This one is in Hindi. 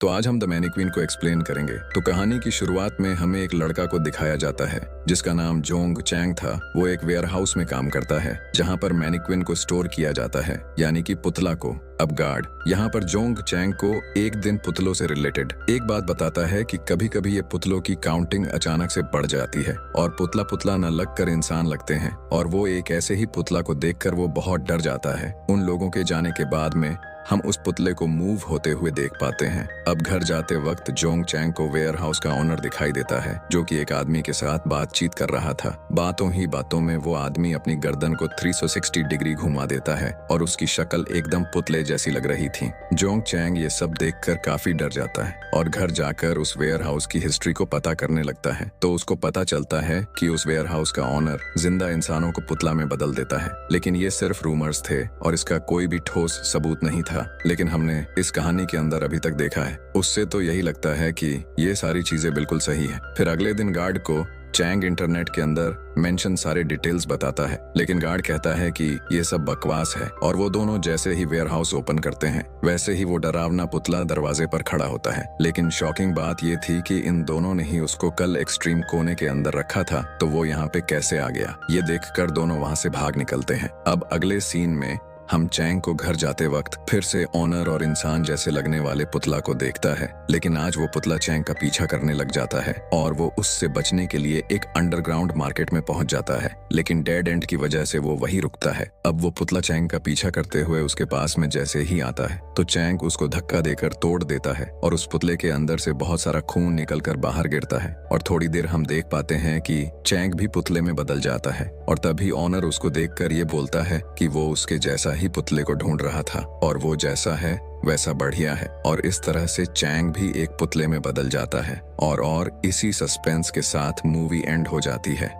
तो आज हम द मैनीक्वीन को एक्सप्लेन करेंगे। तो कहानी की शुरुआत में हमें एक लड़का को दिखाया जाता है जिसका नाम जोंग चैंग था। वो एक वेयरहाउस में काम करता है जहां पर मैनीक्वीन को स्टोर किया जाता है, यानी कि पुतला को। अब गार्ड यहाँ पर जोंग चैंग को एक दिन पुतलों से रिलेटेड एक बात बताता है कि कभी कभी ये पुतलों की काउंटिंग अचानक से बढ़ जाती है और पुतला पुतला न लगकर इंसान लगते हैं, और वो एक ऐसे ही पुतला को देखकर वो बहुत डर जाता है। उन लोगों के जाने के बाद में हम उस पुतले को मूव होते हुए देख पाते हैं। अब घर जाते वक्त जोंग चैंग को वेयर हाउस का ओनर दिखाई देता है जो कि एक आदमी के साथ बातचीत कर रहा था। बातों ही बातों में वो आदमी अपनी गर्दन को 360 डिग्री घुमा देता है और उसकी शक्ल एकदम पुतले जैसी लग रही थी। जोंग चैंग ये सब देखकर काफी डर जाता है और घर जाकर उस वेयर हाउस की हिस्ट्री को पता करने लगता है। तो उसको पता चलता है कि उस वेयर हाउस का ओनर जिंदा इंसानों को पुतला में बदल देता है, लेकिन ये सिर्फ रूमर्स थे और इसका कोई भी ठोस सबूत नहीं था। लेकिन हमने इस कहानी के अंदर अभी तक देखा है उससे तो यही लगता है कि ये सारी चीजें बिल्कुल सही है। फिर अगले दिन गार्ड को चैंग इंटरनेट के अंदर मेंशन सारे डिटेल्स बताता है, लेकिन गार्ड कहता है कि ये सब बकवास है। और वो दोनों जैसे ही वेयर हाउस ओपन करते हैं वैसे ही वो डरावना पुतला दरवाजे पर खड़ा होता है। लेकिन शॉकिंग बात ये थी कि इन दोनों ने ही उसको कल एक्सट्रीम कोने के अंदर रखा था, तो वो यहाँ पे कैसे आ गया। ये देखकर दोनों वहाँ से भाग निकलते हैं। अब अगले सीन में हम चैंग को घर जाते वक्त फिर से ओनर और इंसान जैसे लगने वाले पुतला को देखता है, लेकिन आज वो पुतला चैंग का पीछा करने लग जाता है और वो उससे बचने के लिए एक अंडरग्राउंड मार्केट में पहुंच जाता है, लेकिन डेड एंड की वजह से वो वहीं रुकता है। अब वो पुतला चैंग का पीछा करते हुए उसके पास में जैसे ही आता है तो चैंग उसको धक्का देकर तोड़ देता है और उस पुतले के अंदर से बहुत सारा खून निकल कर बाहर गिरता है। और थोड़ी देर हम देख पाते हैं कि चैंग भी पुतले में बदल जाता है और तभी ओनर उसको देखकर ये बोलता है कि वो उसके जैसा ही पुतले को ढूंढ रहा था और वो जैसा है वैसा बढ़िया है। और इस तरह से चैंग भी एक पुतले में बदल जाता है और इसी सस्पेंस के साथ मूवी एंड हो जाती है।